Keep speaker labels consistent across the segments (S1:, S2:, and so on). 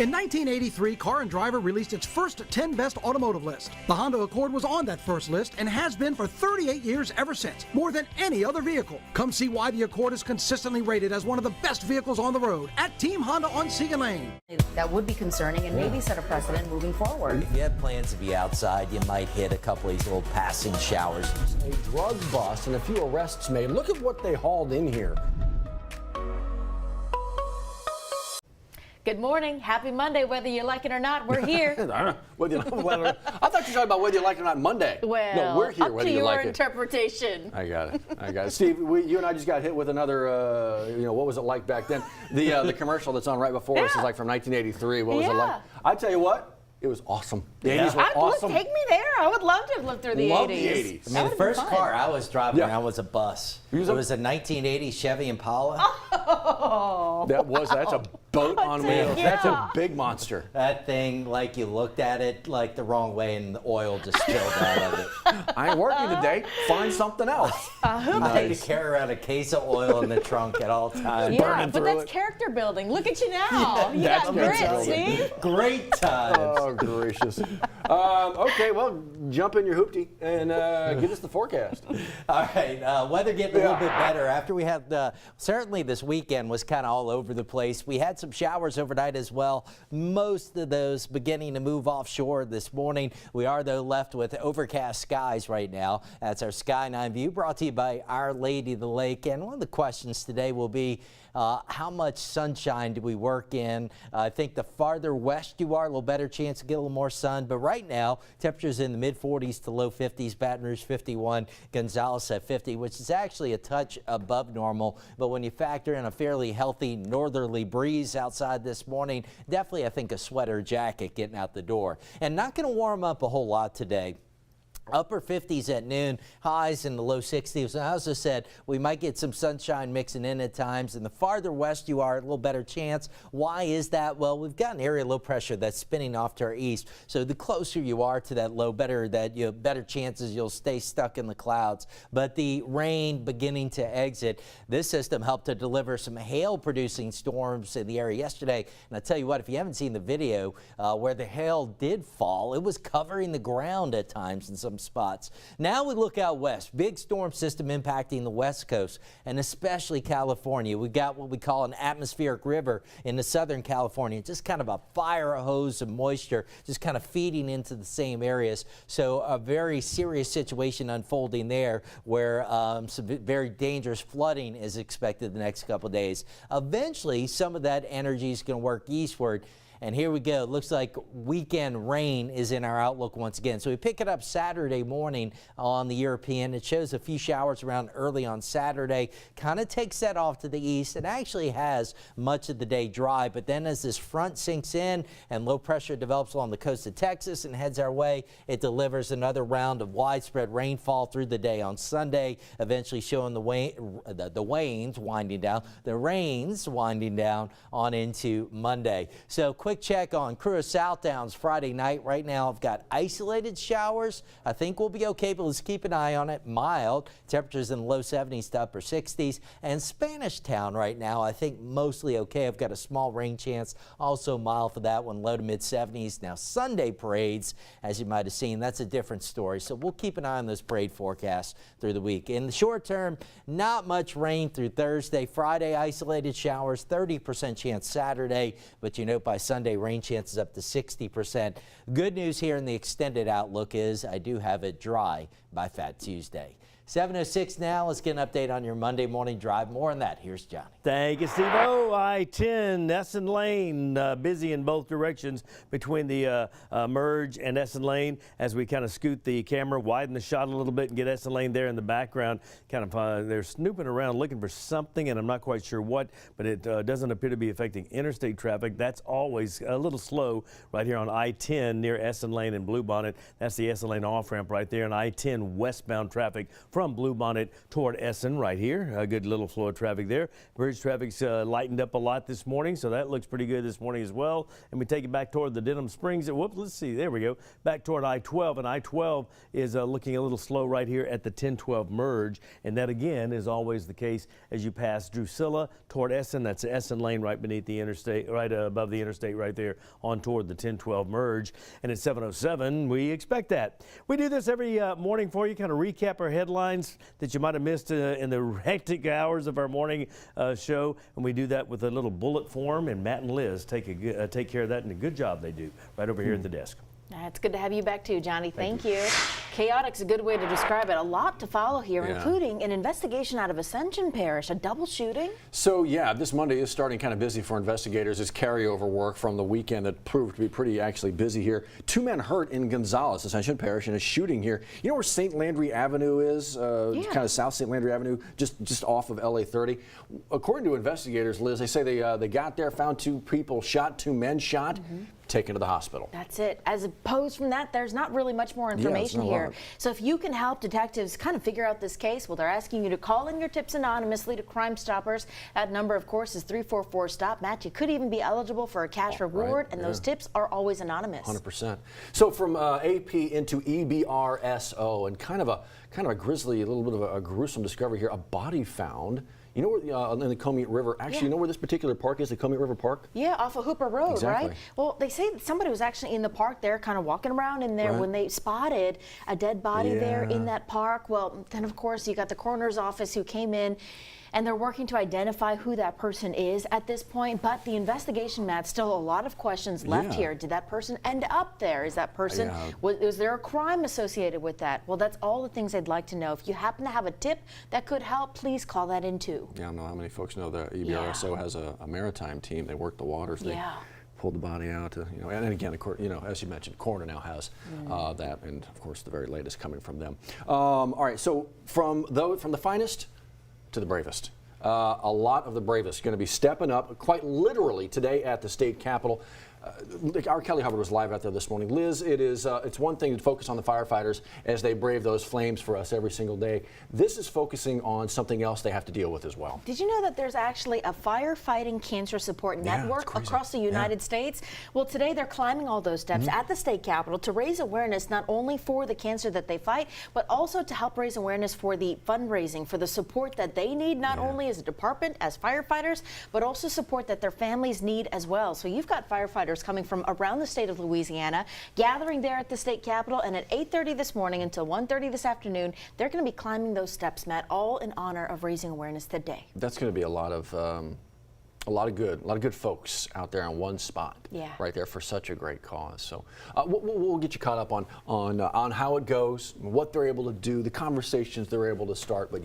S1: In 1983, Car and Driver released its first 10 best automotive list. The Honda Accord was on that first list and has been for 38 years ever since, more than any other vehicle. Come see why the Accord is consistently rated as one of the best vehicles on the road at Team Honda on Siegen Lane.
S2: That would be concerning and maybe set a precedent moving forward.
S3: If you have plans to be outside, you might hit a couple of these little passing showers.
S4: A drug bust and a few arrests made. Look at what they hauled in here.
S5: Good morning. Happy Monday, whether you like it or not. We're here.
S4: I thought you were talking about whether you like it or not Monday.
S5: Well,
S4: no, we're here
S5: up
S4: whether
S5: to
S4: you
S5: your
S4: like it.
S5: interpretation.
S4: I got it. Steve, you and I just got hit with another, what was it like back then? The commercial that's on right before us is like from 1983. What was it like? I tell you what, it was awesome. The 80s were awesome.
S5: Take me there. I would love to have lived through the 80s.
S4: The 80s.
S3: I mean, the first car I was driving around was a bus. It was a 1980 Chevy Impala.
S5: Oh.
S4: That's a boat on wheels.
S5: Yeah.
S4: That's a big monster.
S3: That thing, like you looked at it like the wrong way and the oil just spilled out of it.
S4: I ain't working today. Find something else.
S3: I had to carry around a case of oil in the trunk at all times.
S5: Yeah, but that's character building. Look at you now. You got grit, Steve.
S3: Great times.
S4: Oh, gracious. Okay, well, jump in your hoopty and give us the forecast.
S3: All right, weather getting a little bit better after we had, certainly this weekend was kind of all over the place. We had some showers overnight as well. Most of those beginning to move offshore this morning. We are, though, left with overcast skies right now. That's our Sky 9 view brought to you by Our Lady of the Lake. And one of the questions today will be, how much sunshine do we work in? I think the farther west you are, a little better chance to get a little more sun. But right now, temperatures in the mid-40s to low 50s. Baton Rouge 51, Gonzales at 50, which is actually a touch above normal. But when you factor in a fairly healthy northerly breeze outside this morning, definitely I think a sweater jacket getting out the door. And not going to warm up a whole lot today. Upper 50s at noon, highs in the low 60s. And as I said, we might get some sunshine mixing in at times. And the farther west you are, a little better chance. Why is that? Well, we've got an area of low pressure that's spinning off to our east. So the closer you are to that low, better chances you'll stay stuck in the clouds. But the rain beginning to exit. This system helped to deliver some hail-producing storms in the area yesterday. And I tell you what, if you haven't seen the video where the hail did fall, it was covering the ground at times in some spots. Now we look out west. Big storm system impacting the west coast and especially California. We've got what we call an atmospheric river in the southern California. Just kind of a fire hose of moisture just kind of feeding into the same areas. So a very serious situation unfolding there where some very dangerous flooding is expected the next couple of days. Eventually, some of that energy is going to work eastward. And here we go. It looks like weekend rain is in our outlook once again. So we pick it up Saturday morning on the European. It shows a few showers around early on Saturday. Kind of takes that off to the east. It actually has much of the day dry. But then as this front sinks in and low pressure develops along the coast of Texas and heads our way, it delivers another round of widespread rainfall through the day on Sunday, eventually showing the rains winding down on into Monday. So quick check on Crew of Southdowns Friday night. Right now I've got isolated showers. I think we'll be okay, but let's keep an eye on it. Mild temperatures in the low 70s to upper 60s. And Spanish Town right now I think mostly okay. I've got a small rain chance, also mild for that one, low to mid 70s. Now Sunday parades, as you might have seen, that's a different story. So we'll keep an eye on those parade forecasts through the week. In the short term, not much rain through Thursday. Friday isolated showers, 30% chance Saturday, but you know by Sunday rain chances up to 60%. Good news here in the extended outlook is I do have it dry by Fat Tuesday. 7:06 now. Let's get an update on your Monday morning drive. More on that. Here's Johnny.
S6: Thank you, Steve-O. I-10, Essen Lane, busy in both directions between the merge and Essen Lane as we kind of scoot the camera, widen the shot a little bit and get Essen Lane there in the background. Kind of they're snooping around looking for something, and I'm not quite sure what, but it doesn't appear to be affecting interstate traffic. That's always a little slow right here on I-10 near Essen Lane and Bluebonnet. That's the Essen Lane off-ramp right there, and I-10 westbound traffic from from Bluebonnet toward Essen right here. A good little flow of traffic there. Bridge traffic's lightened up a lot this morning, so that looks pretty good this morning as well. And we take it back toward the Denham Springs. Whoops, let's see, there we go. Back toward I-12, and I-12 is looking a little slow right here at the 1012 merge. And that again is always the case as you pass Drusilla toward Essen. That's Essen Lane right beneath the interstate, right above the interstate right there on toward the 1012 merge. And at 7:07, we expect that. We do this every morning for you, kind of recap our headlines that you might have missed in the hectic hours of our morning show. And we do that with a little bullet form, and Matt and Liz take care of that, and a good job they do right over here at the desk.
S5: It's good to have you back too, Johnny. Thank you. Chaotic's a good way to describe it. A lot to follow here, including an investigation out of Ascension Parish, a double shooting.
S4: So yeah, this Monday is starting kind of busy for investigators. It's carryover work from the weekend that proved to be pretty actually busy here. 2 men hurt in Gonzales, Ascension Parish, in a shooting here. You know where St. Landry Avenue is? Kind of South St. Landry Avenue, just off of LA 30. According to investigators, Liz, they say they got there, found 2 people shot, 2 men shot. Taken to the hospital.
S5: That's it. As opposed from that, there's not really much more information here. So if you can help detectives kind of figure out this case, well, they're asking you to call in your tips anonymously to Crime Stoppers. That number, of course, is 344-STOP. Matt, you could even be eligible for a cash reward, and those tips are always anonymous.
S4: 100%. So from AP into EBRSO, and kind of a grisly, a little bit of a gruesome discovery here. A body found. You know where in the Comiat River, actually, you know where this particular park is, the Comiat River Park?
S5: Yeah, off of Hooper Road,
S4: exactly.
S5: Right? Well, they say that somebody was actually in the park there, kind of walking around in there when they spotted a dead body there in that park. Well, then, of course, you got the coroner's office who came in, and they're working to identify who that person is at this point. But the investigation, Matt, still a lot of questions left here. Did that person end up there? Is that person, was there a crime associated with that? Well, that's all the things I'd like to know. If you happen to have a tip that could help, please call that in too.
S4: Yeah, I don't know how many folks know that EBRSO has a maritime team. They work the waters. They pulled the body out, and again, as you mentioned, coroner now has that, and of course, the very latest coming from them. All right, so from the finest to the bravest. A lot of the bravest going to be stepping up quite literally today at the state capitol. Our Kelly Hubbard was live out there this morning. Liz, it's one thing to focus on the firefighters as they brave those flames for us every single day. This is focusing on something else they have to deal with as well.
S5: Did you know that there's actually a firefighting cancer support network across the United States? Well, today they're climbing all those steps at the state capitol to raise awareness not only for the cancer that they fight, but also to help raise awareness for the fundraising, for the support that they need, not only as a department, as firefighters, but also support that their families need as well. So you've got firefighters coming from around the state of Louisiana, gathering there at the state capitol, and at 8:30 this morning until 1:30 this afternoon, they're going to be climbing those steps, Matt, all in honor of raising awareness today.
S4: That's going to be a lot of good folks out there in one spot, right there for such a great cause. So we'll get you caught up on how it goes, what they're able to do, the conversations they're able to start. But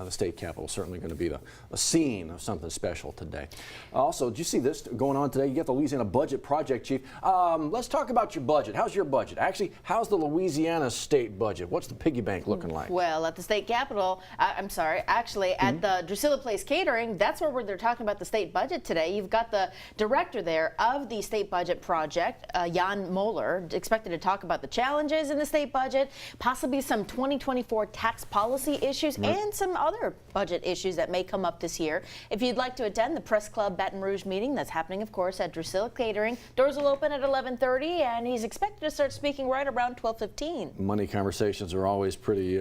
S4: the state capitol is certainly going to be a scene of something special today. Also, did you see this going on today? You got the Louisiana Budget Project Chief. Let's talk about your budget. How's your budget? Actually, how's the Louisiana state budget? What's the piggy bank looking like?
S5: Well, at the state capitol, at the Drusilla Place Catering, that's where they're talking about the state budget today. You've got the director there of the state budget project, Jan Moeller, expected to talk about the challenges in the state budget, possibly some 2024 tax policy issues, and some other budget issues that may come up this year. If you'd like to attend the Press Club Baton Rouge meeting, that's happening, of course, at Drusilla Catering. Doors will open at 11:30, and he's expected to start speaking right around 12:15.
S4: Money conversations are always pretty,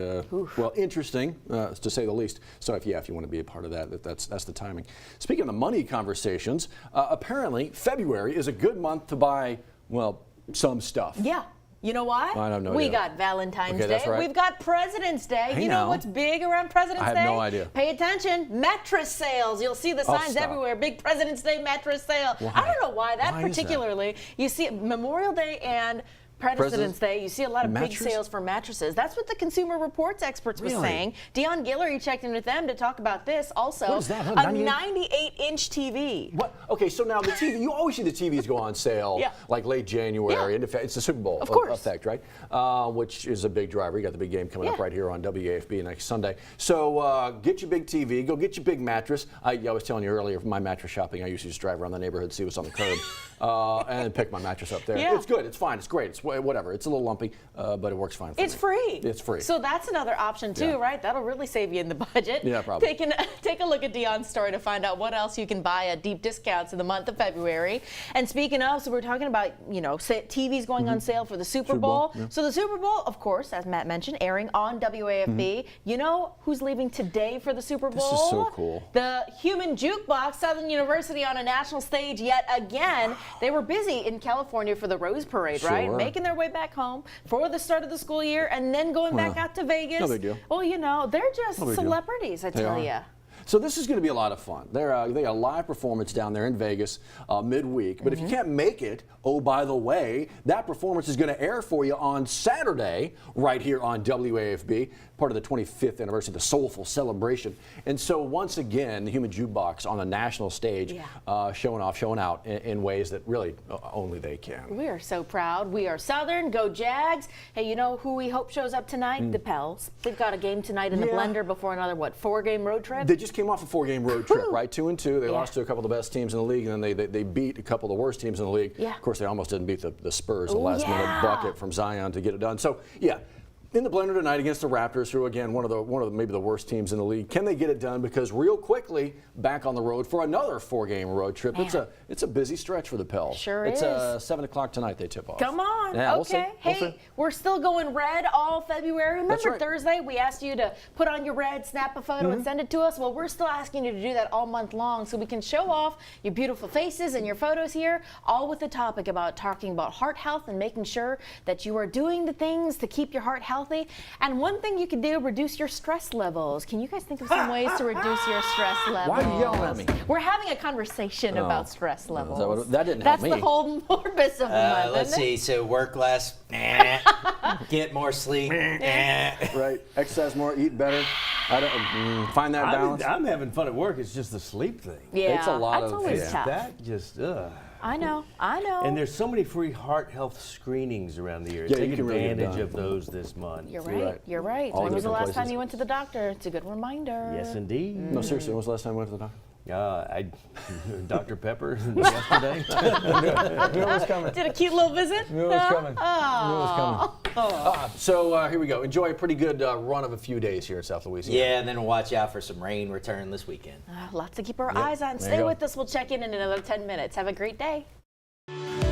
S4: interesting, to say the least. So if you want to be a part of that, that's the timing. Speaking of the money conversations, apparently February is a good month to buy, some stuff.
S5: Yeah. You know why?
S4: I don't know.
S5: We got Valentine's Day.
S4: That's right.
S5: We've got President's Day. You know what's big around President's Day?
S4: I have no idea.
S5: Pay attention. Mattress sales. You'll see the signs everywhere. Big President's Day mattress sale.
S4: Why?
S5: I don't know why that
S4: Why
S5: particularly. You see Memorial Day and President's Day, you see a lot of big sales for mattresses. That's what the Consumer Reports experts were saying. Dion Guillory checked in with them to talk about this. Also,
S4: what is that?
S5: A 98-inch TV.
S4: What? Okay, so now the TV, you always see the TVs go on sale like late January. And it's the Super Bowl effect, right? Which is a big driver. You got the big game coming up right here on WAFB next Sunday. So get your big TV, go get your big mattress. I was telling you earlier, my mattress shopping, I usually just drive around the neighborhood, see what's on the curb, and pick my mattress up there. It's good, it's fine, it's great. It's whatever. It's a little lumpy, but it works fine for me.
S5: It's free.
S4: It's free.
S5: So that's another option too, right? That'll really save you in the budget.
S4: Yeah, probably.
S5: Take a look at Dion's story to find out what else you can buy at deep discounts in the month of February. And speaking of, so we're talking about, TVs going on sale for the Super Bowl.
S4: Yeah.
S5: So the Super Bowl, of course, as Matt mentioned, airing on WAFB. You know who's leaving today for the Super Bowl?
S4: This is so cool.
S5: The Human Jukebox, Southern University on a national stage yet again. They were busy in California for the Rose Parade, right?
S4: Sure.
S5: Making their way back home for the start of the school year and then going back out to Vegas.
S4: No big deal.
S5: Well, they're just
S4: No big deal.
S5: celebrities, I tell you.
S4: So this is going to be a lot of fun. They got a live performance down there in Vegas midweek. But if you can't make it, oh, by the way, that performance is going to air for you on Saturday right here on WAFB, part of the 25th anniversary, the Soulful Celebration. And so once again, the Human Jukebox on the national stage, showing out in ways that really only they can.
S5: We are so proud. We are Southern. Go Jags. Hey, you know who we hope shows up tonight? The Pels. They've got a game tonight in the blender before another, 4-game road trip?
S4: They just came off a 4-game road trip, right? 2-2. They lost to a couple of the best teams in the league, and then they beat a couple of the worst teams in the league.
S5: Yeah.
S4: Of course, they almost didn't beat the Spurs, the last-minute bucket from Zion to get it done. So, yeah. In the blender tonight against the Raptors, who again one of the maybe the worst teams in the league. Can they get it done? Because real quickly back on the road for another 4-game road trip.
S5: Man.
S4: It's a busy stretch for the Pels.
S5: Sure
S4: it's
S5: is.
S4: 7 o'clock tonight they tip off.
S5: Come on.
S4: Yeah,
S5: Okay.
S4: We'll
S5: Hey,
S4: see.
S5: we're still going red all February.
S4: That's
S5: Remember
S4: right.
S5: Thursday we asked you to put on your red, snap a photo, and send it to us? Well, we're still asking you to do that all month long so we can show off your beautiful faces and your photos here, all with the topic about talking about heart health and making sure that you are doing the things to keep your heart healthy. And one thing you can do, reduce your stress levels. Can you guys think of some ways to reduce your stress levels?
S4: Why are you yelling at me?
S5: We're having a conversation about stress levels.
S4: That didn't help
S5: That's
S4: me.
S5: the whole purpose of the month,
S3: Let's
S5: isn't it?
S3: see. So work less, get more sleep.
S4: Right. Exercise more, eat better. Find that balance.
S6: I'm having fun at work. It's just the sleep thing.
S5: Yeah,
S4: It's a lot
S5: that's
S4: of-
S5: always
S4: yeah.
S5: tough.
S6: That just,
S5: I know.
S6: And there's so many free heart health screenings around the year.
S4: Yeah, you
S6: Take
S4: can really get it
S6: advantage
S4: done.
S6: of those this month.
S5: You're
S4: You're
S5: right.
S4: right.
S5: You're right.
S4: All
S5: When was the
S4: different
S5: last time
S4: places.
S5: you went to the doctor? It's a good reminder.
S6: Yes, indeed.
S4: No, seriously, when was the last time you went to the doctor?
S6: Dr. Pepper yesterday.
S4: Knew it was coming.
S5: Did a cute little visit?
S4: Knew it was coming. Knew it was coming. So here we go. Enjoy a pretty good run of a few days here at South Louisiana.
S3: Yeah, and then watch out for some rain return this weekend.
S5: Lots to keep our eyes on.
S4: There
S5: Stay
S4: you go.
S5: with us. We'll check in another 10 minutes. Have a great day.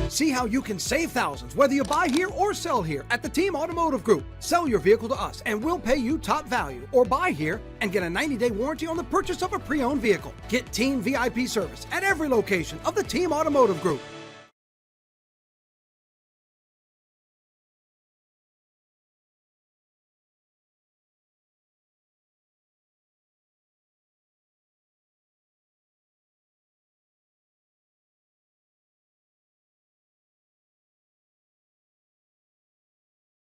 S1: See how you can save thousands whether you buy here or sell here at the Team Automotive Group. Sell your vehicle to us and we'll pay you top value, or buy here and get a 90-day warranty on the purchase of a pre-owned vehicle. Get Team VIP service at every location of the Team Automotive Group.